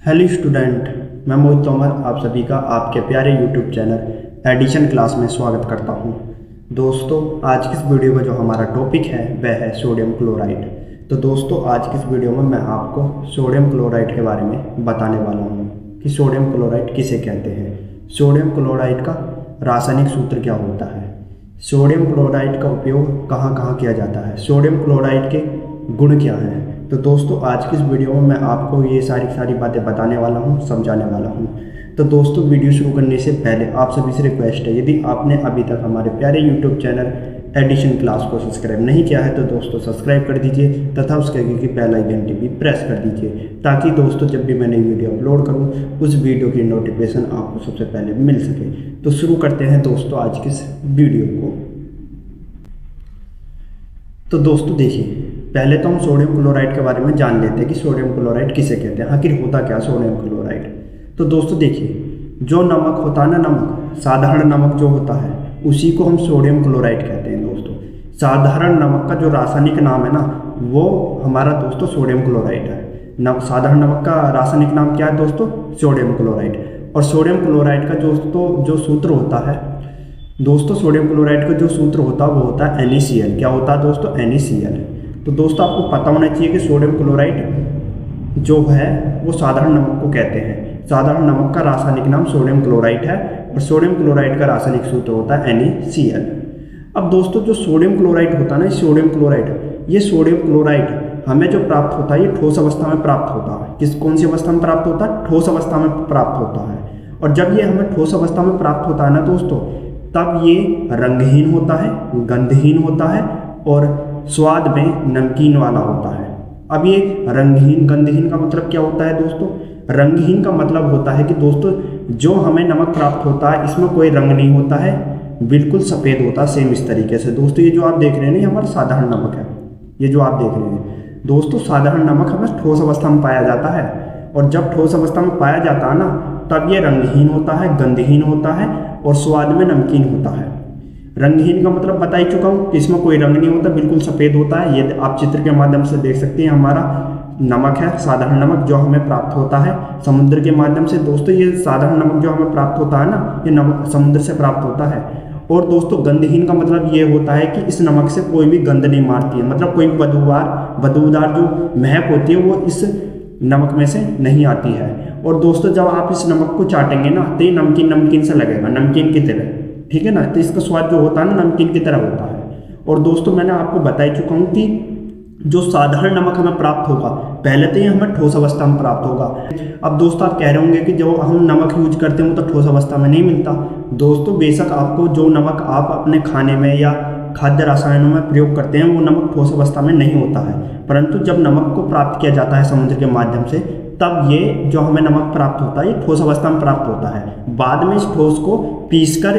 Hello student, मैं मोहित तोमर आप सभी का आपके प्यारे यूट्यूब चैनल एडिशन क्लास में स्वागत करता हूं। दोस्तों, आज की इस वीडियो में जो हमारा टॉपिक है वह है सोडियम क्लोराइड। तो दोस्तों, आज की इस वीडियो में मैं आपको सोडियम क्लोराइड के बारे में बताने वाला हूं कि सोडियम क्लोराइड किसे कहते हैं, सोडियम क्लोराइड का रासायनिक सूत्र क्या होता है, सोडियम क्लोराइड का उपयोग कहाँ कहाँ किया जाता है, सोडियम क्लोराइड के गुण क्या हैं। तो दोस्तों, आज की इस वीडियो में मैं आपको ये सारी बातें बताने वाला हूँ, समझाने वाला हूँ। तो दोस्तों, वीडियो शुरू करने से पहले आप सभी से रिक्वेस्ट है, यदि आपने अभी तक हमारे प्यारे यूट्यूब चैनल एडिशन क्लास को सब्सक्राइब नहीं किया है तो दोस्तों सब्सक्राइब कर दीजिए तथा उसके आगे की बेल आइकन भी प्रेस कर दीजिए, ताकि दोस्तों जब भी मैं नई वीडियो अपलोड करूँ उस वीडियो की नोटिफिकेशन आपको सबसे पहले मिल सके। तो शुरू करते हैं दोस्तों आज की इस वीडियो को। तो दोस्तों देखिए, पहले तो हम सोडियम क्लोराइड के बारे में जान लेते हैं कि सोडियम क्लोराइड किसे कहते हैं, आखिर होता क्या सोडियम क्लोराइड। तो दोस्तों देखिए, जो नमक होता है ना, नमक साधारण नमक जो होता है उसी को हम सोडियम क्लोराइड कहते हैं। दोस्तों, साधारण नमक का जो रासायनिक नाम है ना वो हमारा दोस्तों सोडियम क्लोराइड है। साधारण नमक का रासायनिक नाम क्या है दोस्तों? Sodium chloride. और सोडियम क्लोराइड का दोस्तों जो सूत्र होता है, दोस्तों सोडियम क्लोराइड का जो सूत्र होता है वो होता है NaCl। क्या होता है दोस्तों? NaCl। तो दोस्तों आपको पता होना चाहिए कि सोडियम क्लोराइड जो है वो साधारण नमक को कहते हैं। साधारण नमक का रासायनिक नाम सोडियम क्लोराइड है और सोडियम क्लोराइड का रासायनिक सूत्र होता है NaCl। अब दोस्तों जो सोडियम क्लोराइड होता है ना, ये सोडियम क्लोराइड हमें जो प्राप्त होता है ये ठोस अवस्था में प्राप्त होता है। कौन सी अवस्था में प्राप्त होता है? ठोस अवस्था में प्राप्त होता है। और जब ये हमें ठोस अवस्था में प्राप्त होता है ना दोस्तों, तब ये रंगहीन होता है, गंधहीन होता है और स्वाद में नमकीन वाला होता है। अब ये रंगहीन गंधहीन का मतलब क्या होता है दोस्तों? रंगहीन का मतलब होता है कि दोस्तों जो हमें नमक प्राप्त होता है इसमें कोई रंग नहीं होता है, बिल्कुल सफ़ेद होता है। सेम इस तरीके से दोस्तों ये जो आप देख रहे हैं ना, हमारा साधारण नमक है। ये जो आप देख रहे हैं दोस्तों, साधारण नमक हमें ठोस अवस्था में पाया जाता है। और जब ठोस अवस्था में पाया जाता है ना, तब ये रंगहीन होता है, गंधहीन होता है और स्वाद में नमकीन होता है। रंगहीन का मतलब बता ही चुका हूँ कि इसमें कोई रंग नहीं होता, बिल्कुल सफ़ेद होता है। ये आप चित्र के माध्यम से देख सकते हैं, हमारा नमक है साधारण नमक जो हमें प्राप्त होता है समुद्र के माध्यम से। दोस्तों ये साधारण नमक जो हमें प्राप्त होता है ना, ये नमक समुद्र से प्राप्त होता है। और दोस्तों गंधहीन का मतलब ये होता है कि इस नमक से कोई भी गंध नहीं मारती है, मतलब कोई बदबूदार जो महक होती है वो इस नमक में से नहीं आती है। और दोस्तों जब आप इस नमक को चाटेंगे ना तो ये नमकीन से लगेगा, नमकीन की तरह, ठीक है ना। तो इसका स्वाद जो होता है ना नमकीन की तरह होता है। और दोस्तों मैंने आपको बता ही चुका हूँ कि जो साधारण नमक हमें प्राप्त होगा, पहले तो ये हमें ठोस अवस्था में प्राप्त होगा। अब दोस्तों आप कह रहे होंगे कि जो हम नमक यूज करते हैं वो तो ठोस अवस्था में नहीं मिलता। दोस्तों बेशक आपको जो नमक आप अपने खाने में या खाद्य रसायनों में प्रयोग करते हैं वो नमक ठोस अवस्था में नहीं होता है, परंतु जब नमक को प्राप्त किया जाता है समुद्र के माध्यम से, तब ये जो हमें नमक प्राप्त होता है ये ठोस अवस्था में प्राप्त होता है। बाद में इस ठोस को पीसकर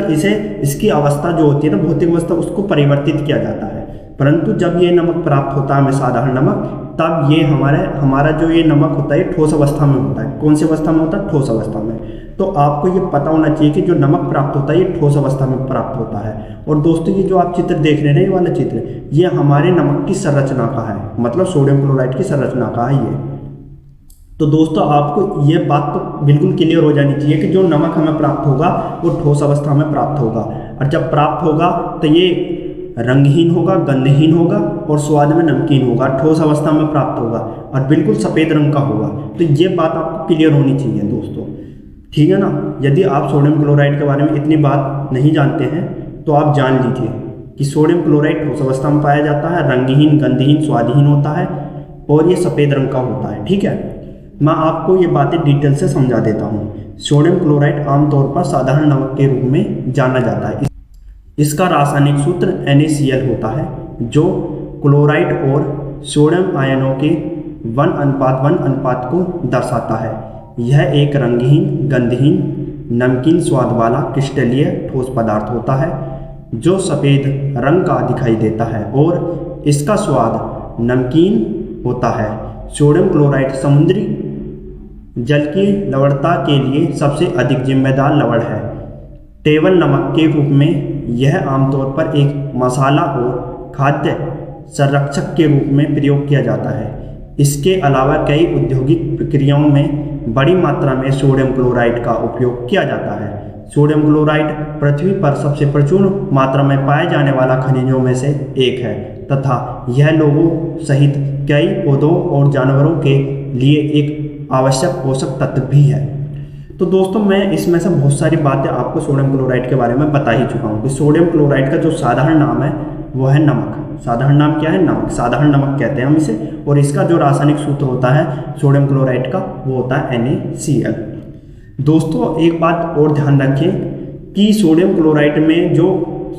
इसकी अवस्था जो होती है ना, भौतिक अवस्था, उसको परिवर्तित किया जाता है। परंतु जब ये नमक प्राप्त होता है हमें साधारण नमक, तब ये हमारा जो ये नमक होता है ठोस अवस्था में होता है। कौन सी अवस्था में होता है? ठोस अवस्था में। तो आपको ये पता होना चाहिए कि जो नमक प्राप्त होता है ये ठोस अवस्था में प्राप्त होता है। और दोस्तों ये जो आप चित्र देख रहे हैं, ये वाला चित्र, ये हमारे नमक की संरचना का है, मतलब सोडियम क्लोराइड की संरचना का है ये। तो दोस्तों आपको ये बात तो बिल्कुल क्लियर हो जानी चाहिए कि जो नमक हमें प्राप्त होगा वो ठोस अवस्था में प्राप्त होगा। और जब प्राप्त होगा तो ये रंगहीन होगा, गंधहीन होगा और स्वाद में नमकीन होगा, ठोस अवस्था में प्राप्त होगा और बिल्कुल सफ़ेद रंग का होगा। तो ये बात आपको क्लियर होनी चाहिए दोस्तों, ठीक है ना। यदि आप सोडियम क्लोराइड के बारे में इतनी बात नहीं जानते हैं तो आप जान लीजिए कि सोडियम क्लोराइड ठोस अवस्था में पाया जाता है, रंगहीन, गंधहीन, स्वादहीन होता है और ये सफ़ेद रंग का होता है, ठीक है। मैं आपको ये बातें डिटेल से समझा देता हूँ। सोडियम क्लोराइड आमतौर पर साधारण नमक के रूप में जाना जाता है। इसका रासायनिक सूत्र NaCl होता है, जो क्लोराइड और सोडियम आयनों के 1:1 अनुपात को दर्शाता है। यह एक रंगहीन, गंधहीन, नमकीन स्वाद वाला क्रिस्टलीय ठोस पदार्थ होता है जो सफ़ेद रंग का दिखाई देता है और इसका स्वाद नमकीन होता है। सोडियम क्लोराइड समुद्री जल की लवणता के लिए सबसे अधिक जिम्मेदार लवण है। टेबल नमक के रूप में यह आमतौर पर एक मसाला और खाद्य संरक्षक के रूप में प्रयोग किया जाता है। इसके अलावा कई औद्योगिक प्रक्रियाओं में बड़ी मात्रा में सोडियम क्लोराइड का उपयोग किया जाता है। सोडियम क्लोराइड पृथ्वी पर सबसे प्रचुर मात्रा में पाए जाने वाला खनिजों में से एक है तथा यह लोगों सहित कई पौधों और जानवरों के लिए एक आवश्यक पोषक तत्व भी है। तो दोस्तों मैं इसमें से बहुत सारी बातें आपको सोडियम क्लोराइड के बारे में बता ही चुका हूँ कि सोडियम क्लोराइड का जो साधारण नाम है वो है नमक। साधारण नाम क्या है? नमक। साधारण नमक कहते हैं हम इसे। और इसका जो रासायनिक सूत्र होता है सोडियम क्लोराइड का वो होता है NaCl। दोस्तों एक बात और ध्यान रखें कि सोडियम क्लोराइड में जो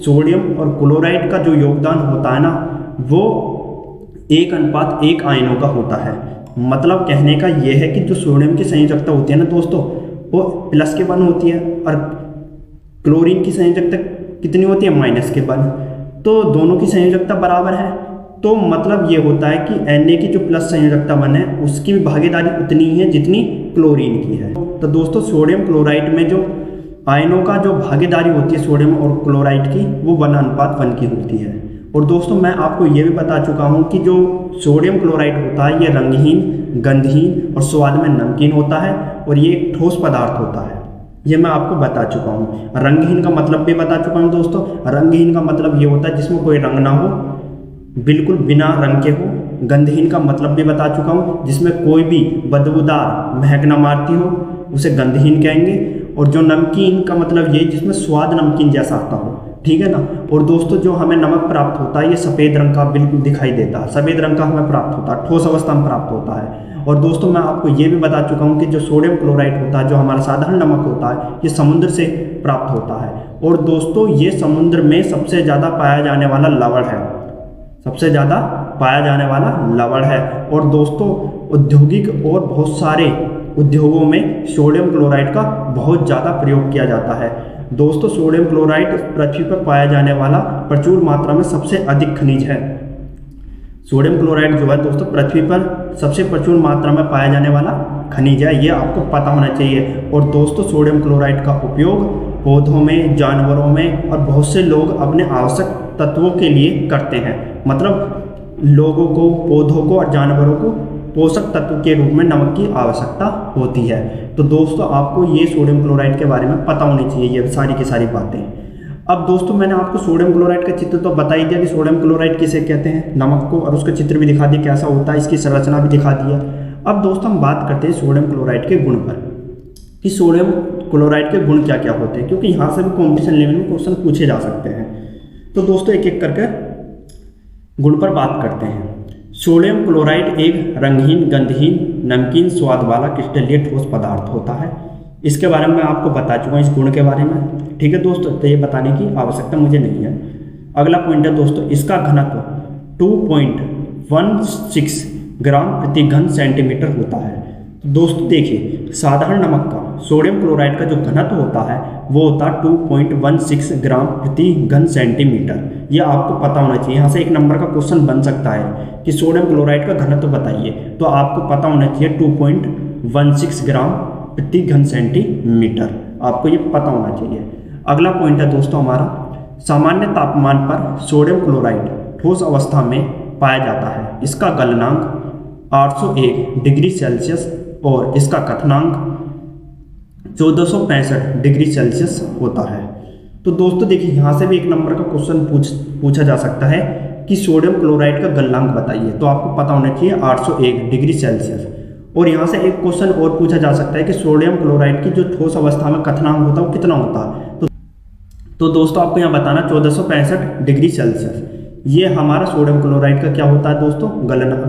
सोडियम और क्लोराइड का जो योगदान होता है ना वो 1:1 आयनों का होता है। मतलब कहने का ये है कि जो सोडियम की संयोजकता होती है ना दोस्तों वो +1 होती है और क्लोरीन की संयोजकता कितनी होती है? -1। तो दोनों की संयोजकता बराबर है। तो मतलब ये होता है कि Na की जो प्लस संयोजकता 1 है उसकी भी भागीदारी उतनी ही है जितनी क्लोरीन की है। तो दोस्तों सोडियम क्लोराइड में जो आयनों का जो भागीदारी होती है सोडियम और क्लोराइड की वो 1:1 की होती है। और दोस्तों मैं आपको ये भी बता चुका हूँ कि जो सोडियम क्लोराइड होता है ये रंगहीन, गंधहीन और स्वाद में नमकीन होता है और ये एक ठोस पदार्थ होता है। ये मैं आपको बता चुका हूँ। रंगहीन का मतलब भी बता चुका हूँ दोस्तों। रंगहीन का मतलब ये होता है जिसमें कोई रंग ना हो, बिल्कुल बिना रंग के हो। गंधहीन का मतलब भी बता चुका हूँ जिसमें कोई भी बदबूदार महक ना मारती हो, उसे गंधहीन कहेंगे। और जो नमकीन का मतलब ये जिसमें स्वाद नमकीन जैसा आता हो, ठीक है ना। और दोस्तों जो हमें नमक प्राप्त होता है ये सफ़ेद रंग का बिल्कुल दिखाई देता है, सफ़ेद रंग का हमें प्राप्त होता है, ठोस अवस्था में प्राप्त होता है। और दोस्तों मैं आपको ये भी बता चुका हूँ कि जो सोडियम क्लोराइड होता है जो हमारा साधारण नमक होता है ये समुद्र से प्राप्त होता है। और दोस्तों ये समुद्र में सबसे ज़्यादा पाया जाने वाला लवण है, सबसे ज़्यादा पाया जाने वाला लवण है। और दोस्तों औद्योगिक और बहुत सारे उद्योगों में सोडियम क्लोराइड का बहुत ज़्यादा प्रयोग किया जाता है। दोस्तों सोडियम क्लोराइड पृथ्वी पर पाया जाने वाला प्रचुर मात्रा में सबसे अधिक खनिज है। सोडियम क्लोराइड जो है दोस्तों पृथ्वी पर सबसे प्रचुर मात्रा में पाया जाने वाला खनिज है, ये आपको पता होना चाहिए। और दोस्तों सोडियम क्लोराइड का उपयोग पौधों में, जानवरों में और बहुत से लोग अपने आवश्यक तत्वों के लिए करते हैं। मतलब लोगों को, पौधों को और जानवरों को पोषक तत्व के रूप में नमक की आवश्यकता होती है। तो दोस्तों आपको ये सोडियम क्लोराइड के बारे में पता होनी चाहिए, ये सारी की सारी बातें। अब दोस्तों मैंने आपको सोडियम क्लोराइड का चित्र तो बता ही दिया कि सोडियम क्लोराइड किसे कहते हैं, नमक को, और उसका चित्र भी दिखा दिया कैसा होता है, इसकी संरचना भी दिखा दिया। अब दोस्तों हम बात करते हैं सोडियम क्लोराइड के गुण पर कि सोडियम क्लोराइड के गुण क्या क्या होते हैं, क्योंकि यहाँ से भी कॉम्पिटिशन लेवल में क्वेश्चन पूछे जा सकते हैं। तो दोस्तों एक एक करके गुण पर बात करते हैं। सोडियम क्लोराइड एक रंगहीन, गंधहीन, नमकीन स्वाद वाला क्रिस्टलीय ठोस पदार्थ होता है। इसके बारे में मैं आपको बता चुका हूँ, इस गुण के बारे में, ठीक है दोस्तों। तो ये बताने की आवश्यकता मुझे नहीं है। अगला पॉइंट है दोस्तों, इसका घनत्व 2.16 ग्राम प्रति घन सेंटीमीटर होता है। तो दोस्तों देखिए साधारण नमक का, सोडियम क्लोराइड का जो घनत्व होता है वो होता है 2.16 ग्राम प्रति घन सेंटीमीटर। ये आपको पता होना चाहिए। यहाँ से एक नंबर का क्वेश्चन बन सकता है कि सोडियम क्लोराइड का घनत्व बताइए, तो आपको पता होना चाहिए 2.16 ग्राम प्रति घन सेंटीमीटर, आपको ये पता होना चाहिए। अगला पॉइंट है दोस्तों हमारा, सामान्य तापमान पर सोडियम क्लोराइड ठोस अवस्था में पाया जाता है। इसका गलनांक 801 डिग्री सेल्सियस और इसका कथनांक 1465 डिग्री सेल्सियस होता है। तो दोस्तों देखिए यहाँ से भी एक नंबर का क्वेश्चन पूछा जा सकता है कि सोडियम क्लोराइड का गलनांक बताइए, तो आपको पता होना चाहिए 801 डिग्री सेल्सियस। और यहाँ से एक क्वेश्चन और पूछा जा सकता है कि सोडियम क्लोराइड की जो ठोस अवस्था में कथनांक होता है वो कितना होता है। तो दोस्तों आपको यहाँ बताना 1465 डिग्री सेल्सियस, ये हमारा सोडियम क्लोराइड का क्या होता है दोस्तों,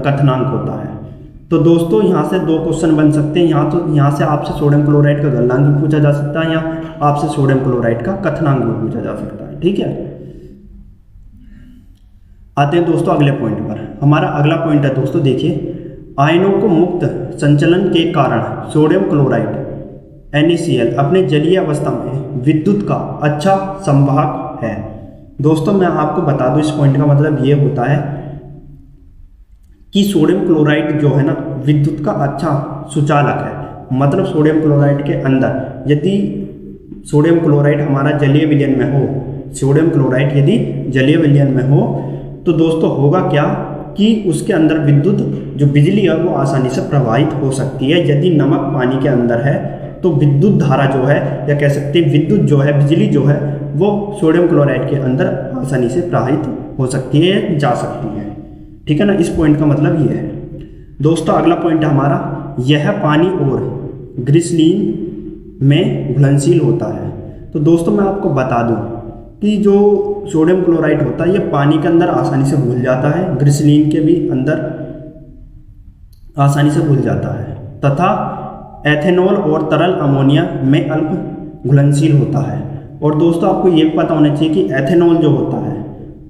कथनांक होता है। तो दोस्तों यहाँ से दो क्वेश्चन बन सकते हैं। यहाँ से आपसे सोडियम क्लोराइड का गलनांक भी पूछा जा सकता है, या आपसे सोडियम क्लोराइड का कथनांक भी पूछा जा सकता है, ठीक है। आते हैं दोस्तों अगले पॉइंट पर। हमारा अगला पॉइंट है दोस्तों, देखिए आयनों को मुक्त संचलन के कारण सोडियम क्लोराइड NaCl अपने जलीय अवस्था में विद्युत का अच्छा संवाहक है। दोस्तों मैं आपको बता दूं, इस पॉइंट का मतलब ये होता है कि सोडियम क्लोराइड जो है ना विद्युत का अच्छा सुचालक है। मतलब सोडियम क्लोराइड के अंदर यदि सोडियम क्लोराइड हमारा जलीय विलयन में हो, सोडियम क्लोराइड यदि जलीय विलयन में हो तो दोस्तों होगा क्या कि उसके अंदर विद्युत जो बिजली है वो आसानी से प्रवाहित हो सकती है। यदि नमक पानी के अंदर है तो विद्युत धारा जो है, या कह सकते हैं विद्युत जो है, बिजली जो है, वो सोडियम क्लोराइड के अंदर आसानी से प्रवाहित हो सकती है, जा सकती है। ठीक है ना, इस पॉइंट का मतलब ये है। दोस्तों अगला पॉइंट है हमारा, यह पानी और ग्लिसरीन में घुलनशील होता है। तो दोस्तों मैं आपको बता दूं कि जो सोडियम क्लोराइड होता है ये पानी के अंदर आसानी से घुल जाता है, ग्लिसरीन के भी अंदर आसानी से घुल जाता है, तथा एथेनॉल और तरल अमोनिया में अल्प घुलनशील होता है। और दोस्तों आपको ये पता होना चाहिए कि एथेनॉल जो होता है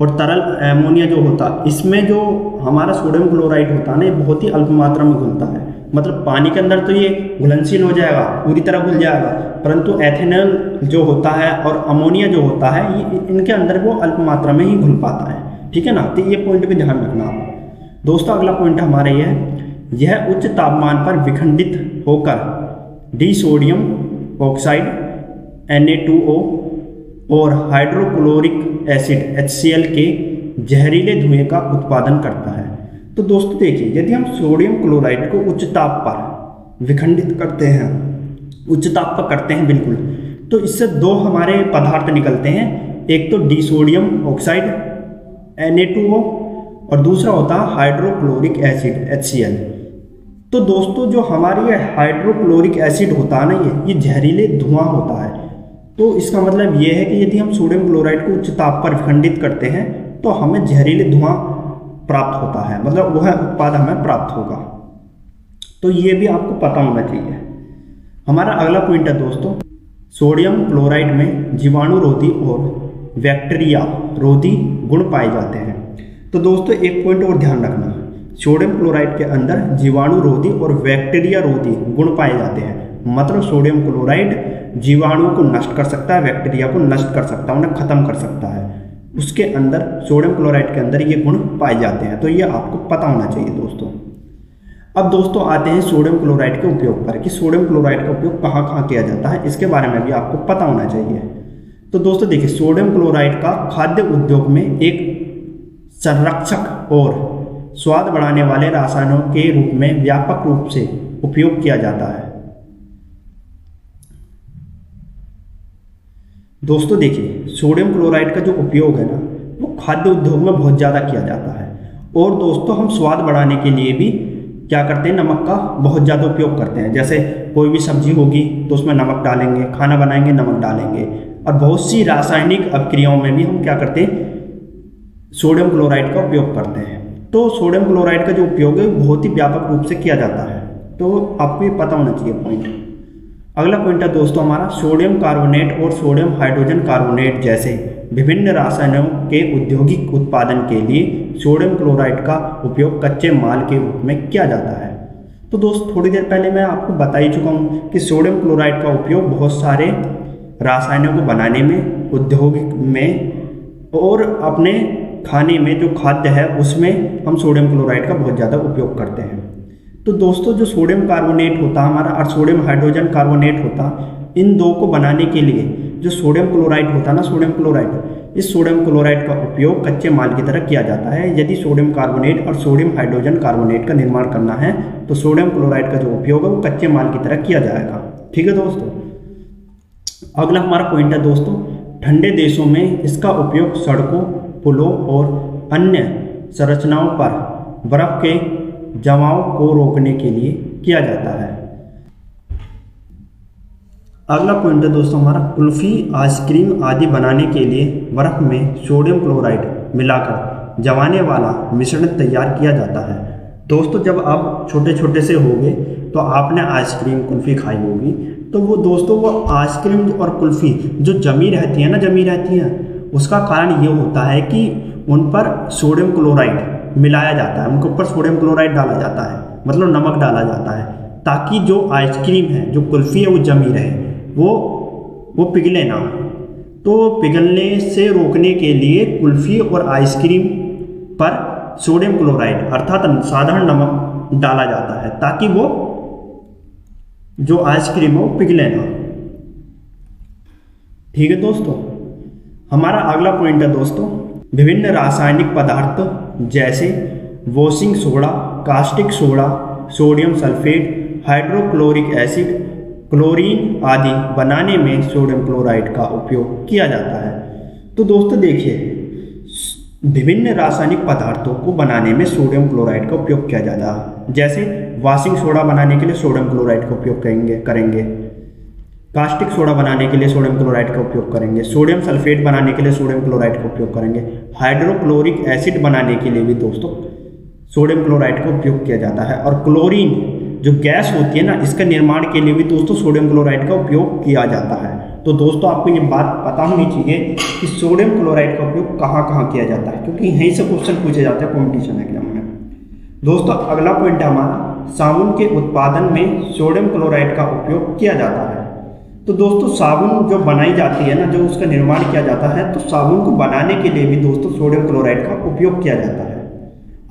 और तरल अमोनिया जो होता है, इसमें जो हमारा सोडियम क्लोराइड होता है ना, ये बहुत ही अल्प मात्रा में घुलता है। मतलब पानी के अंदर तो ये घुलनशील हो जाएगा, पूरी तरह घुल जाएगा, परंतु एथेनॉल जो होता है और अमोनिया जो होता है, ये इनके अंदर वो अल्प मात्रा में ही घुल पाता है। ठीक है ना, तो ये पॉइंट भी ध्यान रखना आप। दोस्तों अगला पॉइंट हमारा ये है, यह उच्च तापमान पर विखंडित होकर डी सोडियम ऑक्साइड Na2O और हाइड्रोक्लोरिक एसिड HCl के जहरीले धुएं का उत्पादन करता है। तो दोस्तों देखिए, यदि हम सोडियम क्लोराइड को उच्च ताप पर विखंडित करते हैं, उच्च ताप पर करते हैं बिल्कुल, तो इससे दो हमारे पदार्थ निकलते हैं। एक तो डी सोडियम ऑक्साइड Na2O और दूसरा होता है हाइड्रोक्लोरिक एसिड HCl। तो दोस्तों जो हमारी ये हाइड्रोक्लोरिक एसिड होता है ना, ये जहरीले धुआं होता है। तो इसका मतलब ये है कि यदि हम सोडियम क्लोराइड को उच्च ताप पर विखंडित करते हैं तो हमें जहरीले धुआं प्राप्त होता है, मतलब वह उत्पाद हमें प्राप्त होगा। तो ये भी आपको पता होना चाहिए। हमारा अगला पॉइंट है दोस्तों, सोडियम क्लोराइड में जीवाणुरोधी और बैक्टीरिया रोधी गुण पाए जाते हैं। तो दोस्तों एक पॉइंट और ध्यान रखना, सोडियम क्लोराइड के अंदर जीवाणुरोधी और बैक्टीरिया रोधी गुण पाए जाते हैं। मतलब सोडियम क्लोराइड जीवाणुओं को नष्ट कर सकता है, बैक्टीरिया को नष्ट कर सकता है, उन्हें खत्म कर सकता है। उसके अंदर सोडियम क्लोराइड के अंदर ये गुण पाए जाते हैं। तो ये आपको पता होना चाहिए दोस्तों। अब दोस्तों आते हैं सोडियम क्लोराइड के उपयोग पर, कि सोडियम क्लोराइड का उपयोग कहाँ कहाँ किया जाता है, इसके बारे में भी आपको पता होना चाहिए। तो दोस्तों देखिए, सोडियम क्लोराइड का खाद्य उद्योग में एक संरक्षक और स्वाद बढ़ाने वाले रसायनों के रूप में व्यापक रूप से उपयोग किया जाता है। दोस्तों देखिए, सोडियम क्लोराइड का जो उपयोग है ना, वो खाद्य उद्योग में बहुत ज़्यादा किया जाता है। और दोस्तों हम स्वाद बढ़ाने के लिए भी क्या करते हैं, नमक का बहुत ज़्यादा उपयोग करते हैं। जैसे कोई भी सब्जी होगी तो उसमें नमक डालेंगे, खाना बनाएंगे नमक डालेंगे, और बहुत सी रासायनिक अभिक्रियाओं में भी हम क्या करते हैं, सोडियम क्लोराइड का उपयोग करते हैं। तो सोडियम क्लोराइड का जो उपयोग है बहुत ही व्यापक रूप से किया जाता है। तो आपको ये पता होना चाहिए पॉइंट। अगला पॉइंट है दोस्तों हमारा, सोडियम कार्बोनेट और सोडियम हाइड्रोजन कार्बोनेट जैसे विभिन्न रसायनों के औद्योगिक उत्पादन के लिए सोडियम क्लोराइड का उपयोग कच्चे माल के रूप में किया जाता है। तो दोस्त थोड़ी देर पहले मैं आपको बता ही चुका हूँ कि सोडियम क्लोराइड का उपयोग बहुत सारे रसायनों को बनाने में, औद्योगिक में और अपने खाने में जो खाद्य है उसमें हम सोडियम क्लोराइड का बहुत ज़्यादा उपयोग करते हैं। तो दोस्तों जो सोडियम कार्बोनेट होता हमारा और सोडियम हाइड्रोजन कार्बोनेट होता, इन दो को बनाने के लिए जो सोडियम क्लोराइड होता ना, सोडियम क्लोराइड, इस सोडियम क्लोराइड का उपयोग कच्चे माल की तरह किया जाता है। यदि सोडियम कार्बोनेट और सोडियम हाइड्रोजन कार्बोनेट का निर्माण करना है तो सोडियम क्लोराइड का जो उपयोग है वो कच्चे माल की तरह किया जाएगा। ठीक है दोस्तों। अगला हमारा पॉइंट है दोस्तों, ठंडे देशों में इसका उपयोग सड़कों, पुलों और अन्य संरचनाओं पर बर्फ के जमाव को रोकने के लिए किया जाता है। अगला पॉइंट है दोस्तों हमारा, कुल्फी, आइसक्रीम आदि बनाने के लिए बर्फ में सोडियम क्लोराइड मिलाकर जमाने वाला मिश्रण तैयार किया जाता है। दोस्तों जब आप छोटे छोटे से होंगे तो आपने आइसक्रीम, कुल्फी खाई होगी, तो वो दोस्तों वो आइसक्रीम और कुल्फी जो जमी रहती है, उसका कारण ये होता है कि उन पर सोडियम क्लोराइड मिलाया जाता है, उनके ऊपर सोडियम क्लोराइड डाला जाता है, मतलब नमक डाला जाता है, ताकि जो आइसक्रीम है, जो कुल्फी है, वो जमी रहे, वो पिघले ना। तो पिघलने से रोकने के लिए कुल्फी और आइसक्रीम पर सोडियम क्लोराइड अर्थात साधारण नमक डाला जाता है, ताकि वो जो आइसक्रीम है वो पिघले ना। ठीक है दोस्तों। हमारा अगला पॉइंट है दोस्तों, विभिन्न रासायनिक पदार्थ जैसे washing soda, caustic soda, sodium sulphate, hydrochloric acid, chlorine आदि बनाने में सोडियम क्लोराइड का उपयोग किया जाता है। तो दोस्तों देखिए, विभिन्न रासायनिक पदार्थों को बनाने में सोडियम क्लोराइड का उपयोग किया जाता है। जैसे वॉशिंग सोडा बनाने के लिए सोडियम क्लोराइड का उपयोग करेंगे, कास्टिक सोडा बनाने के लिए सोडियम क्लोराइड का उपयोग करेंगे, सोडियम सल्फेट बनाने के लिए सोडियम क्लोराइड का उपयोग करेंगे, हाइड्रोक्लोरिक एसिड बनाने के लिए भी दोस्तों सोडियम क्लोराइड का उपयोग किया जाता है। और क्लोरीन जो गैस होती है ना, इसका निर्माण के लिए भी दोस्तों सोडियम क्लोराइड का उपयोग किया जाता है। तो दोस्तों आपको ये बात पता होनी चाहिए कि सोडियम क्लोराइड का उपयोग कहाँ कहाँ किया जाता है, क्योंकि यहीं से क्वेश्चन पूछे जाते हैं कॉम्पिटिशन एग्जाम में। दोस्तों अगला पॉइंट है हमारा, साबुन के उत्पादन में सोडियम क्लोराइड का उपयोग किया जाता है। तो दोस्तों साबुन जो बनाई जाती है ना, जो उसका निर्माण किया जाता है, तो साबुन को बनाने के लिए भी दोस्तों सोडियम क्लोराइड का उपयोग किया जाता है।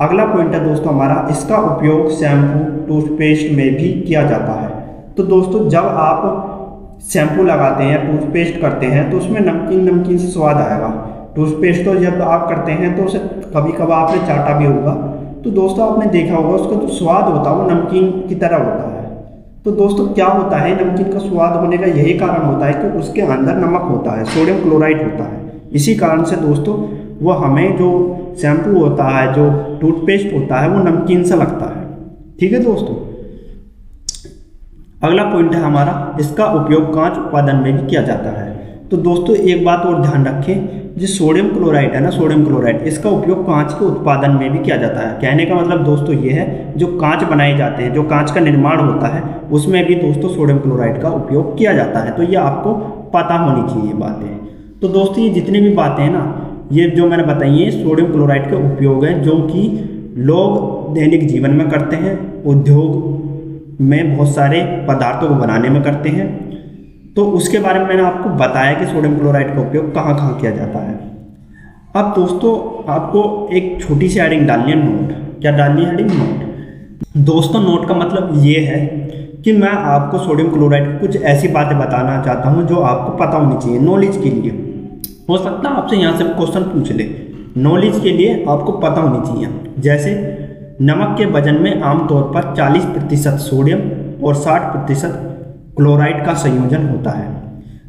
अगला पॉइंट है दोस्तों हमारा, इसका उपयोग शैम्पू, टूथपेस्ट में भी किया जाता है। तो दोस्तों जब आप शैम्पू लगाते हैं, टूथपेस्ट करते हैं, तो उसमें नमकीन नमकीन से स्वाद आएगा। टूथपेस्ट तो जब आप करते हैं तो उसे कभी कभार आपने चाटा भी होगा, तो दोस्तों आपने देखा होगा उसका जो स्वाद होता है वो नमकीन की तरह होता है। तो दोस्तों क्या होता है, नमकीन का स्वाद होने का यही कारण होता है कि उसके अंदर नमक होता है, सोडियम क्लोराइड होता है। इसी कारण से दोस्तों वो हमें जो शैम्पू होता है, जो टूथपेस्ट होता है, वो नमकीन सा लगता है। ठीक है दोस्तों, अगला पॉइंट है हमारा, इसका उपयोग कांच उत्पादन में भी किया जाता है। तो दोस्तों एक बात और ध्यान रखें, जो सोडियम क्लोराइड है ना, सोडियम क्लोराइड, इसका उपयोग कांच के उत्पादन में भी किया जाता है। कहने का मतलब दोस्तों ये है, जो कांच बनाए जाते हैं, जो कांच का निर्माण होता है, उसमें भी दोस्तों सोडियम क्लोराइड का उपयोग किया जाता है। तो ये आपको पता होनी चाहिए बातें। तो दोस्तों ये जितनी भी बातें हैं ना, ये जो मैंने बताई है सोडियम क्लोराइड के उपयोग है, जो कि लोग दैनिक जीवन में करते हैं, उद्योग में बहुत सारे पदार्थों को बनाने में करते हैं। तो उसके बारे में मैंने आपको बताया कि सोडियम क्लोराइड का उपयोग कहाँ कहाँ किया जाता है। अब दोस्तों आपको एक छोटी सी हेडिंग डालनी है, नोट। क्या डालनी है हेडिंग? नोट। दोस्तों नोट का मतलब ये है कि मैं आपको सोडियम क्लोराइड की कुछ ऐसी बातें बताना चाहता हूँ जो आपको पता होनी चाहिए, नॉलेज के लिए। हो सकता है आपसे यहाँ से क्वेश्चन पूछ ले, नॉलेज के लिए आपको पता होनी चाहिए। जैसे नमक के वजन में आमतौर पर 40% सोडियम और 60% क्लोराइड का संयोजन होता है।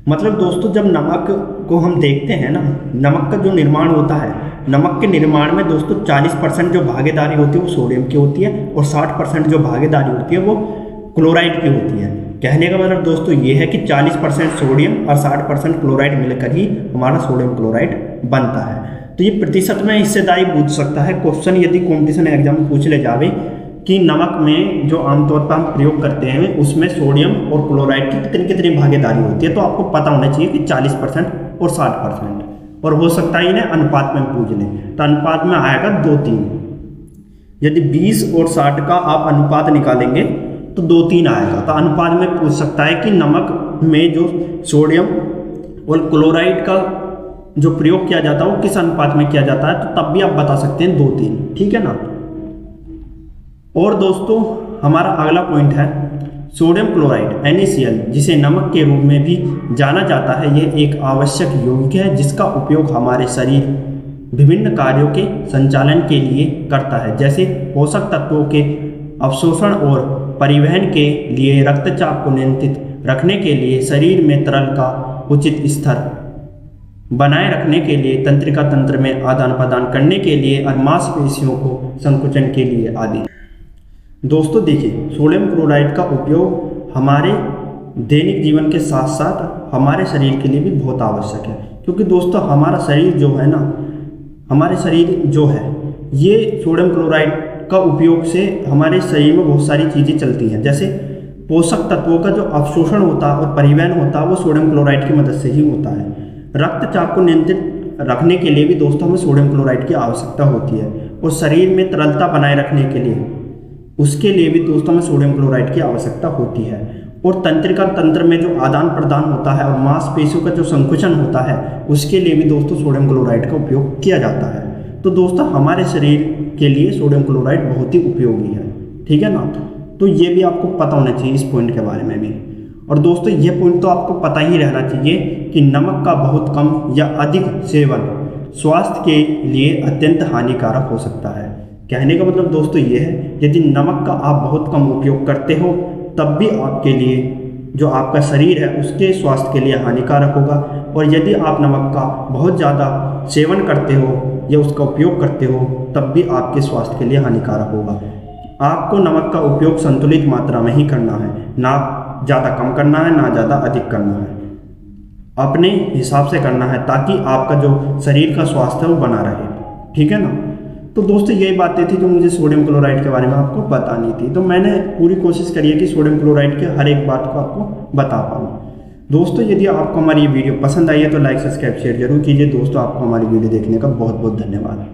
मतलब दोस्तों जब नमक को हम देखते हैं ना, नमक का जो निर्माण होता है, नमक के निर्माण में दोस्तों 40% जो भागीदारी होती है वो सोडियम की होती है और 60% जो भागीदारी होती है वो क्लोराइड की होती है। कहने का मतलब दोस्तों ये है कि 40% सोडियम और 60% क्लोराइड मिलकर ही हमारा सोडियम क्लोराइड बनता है। तो ये प्रतिशत में हिस्सेदारी पूछ सकता है क्वेश्चन, यदि कॉम्पिटिशन एग्जाम में पूछ ले जावे कि नमक में जो आमतौर पर हम प्रयोग करते हैं उसमें सोडियम और क्लोराइड की कितनी कितनी भागीदारी होती है, तो आपको पता होना चाहिए कि 40% और 60%। और हो सकता है इन्हें अनुपात में पूछ लें, तो अनुपात में आएगा 2-3। यदि 20 और 60 का आप अनुपात निकालेंगे तो 2-3 आएगा। तो अनुपात में पूछ सकता है कि नमक में जो सोडियम और क्लोराइड का जो प्रयोग किया जाता है वो किस अनुपात में किया जाता है, तो तब भी आप बता सकते हैं 2-3। ठीक है ना। और दोस्तों हमारा अगला पॉइंट है सोडियम क्लोराइड NaCl, जिसे नमक के रूप में भी जाना जाता है। यह एक आवश्यक यौगिक है जिसका उपयोग हमारे शरीर विभिन्न कार्यों के संचालन के लिए करता है, जैसे पोषक तत्वों के अवशोषण और परिवहन के लिए, रक्तचाप को नियंत्रित रखने के लिए, शरीर में तरल का उचित स्तर बनाए रखने के लिए, तंत्रिका तंत्र में आदान प्रदान करने के लिए और मांसपेशियों को संकुचन के लिए आदि। दोस्तों देखिए, सोडियम क्लोराइड का उपयोग हमारे दैनिक जीवन के साथ साथ हमारे शरीर के लिए भी बहुत आवश्यक है, क्योंकि दोस्तों हमारा शरीर जो है ना, हमारे शरीर जो है ये सोडियम क्लोराइड का उपयोग से हमारे शरीर में बहुत सारी चीज़ें चलती हैं। जैसे पोषक तत्वों का जो अवशोषण होता है और परिवहन होता है वो सोडियम क्लोराइड की मदद से ही होता है। रक्तचाप को नियंत्रित रखने के लिए भी दोस्तों हमें सोडियम क्लोराइड की आवश्यकता होती है, और शरीर में तरलता बनाए रखने के लिए, उसके लिए भी दोस्तों में सोडियम क्लोराइड की आवश्यकता होती है। और तंत्रिका तंत्र में जो आदान प्रदान होता है और मांसपेशियों का जो संकुचन होता है उसके लिए भी दोस्तों सोडियम क्लोराइड का उपयोग किया जाता है। तो दोस्तों हमारे शरीर के लिए सोडियम क्लोराइड बहुत ही उपयोगी है। ठीक है ना। तो ये भी आपको पता होना चाहिए इस पॉइंट के बारे में भी। और दोस्तों ये पॉइंट तो आपको पता ही रहना चाहिए कि नमक का बहुत कम या अधिक सेवन स्वास्थ्य के लिए अत्यंत हानिकारक हो सकता है। कहने का मतलब दोस्तों ये है, यदि नमक का आप बहुत कम उपयोग करते हो तब भी आपके लिए जो आपका शरीर है उसके स्वास्थ्य के लिए हानिकारक होगा, और यदि आप नमक का बहुत ज़्यादा सेवन करते हो या उसका उपयोग करते हो तब भी आपके स्वास्थ्य के लिए हानिकारक होगा। आपको नमक का उपयोग संतुलित मात्रा में ही करना है, ना ज़्यादा कम करना है ना ज़्यादा अधिक करना है, अपने हिसाब से करना है ताकि आपका जो शरीर का स्वास्थ्य है वो बना रहे। ठीक है ना। तो दोस्तों यही बातें थी जो मुझे सोडियम क्लोराइड के बारे में आपको बतानी थी। तो मैंने पूरी कोशिश करी है कि सोडियम क्लोराइड के हर एक बात को आपको बता पाऊँ। दोस्तों यदि आपको हमारी ये वीडियो पसंद आई है तो लाइक सब्सक्राइब शेयर जरूर कीजिए। दोस्तों आपको हमारी वीडियो देखने का बहुत बहुत धन्यवाद।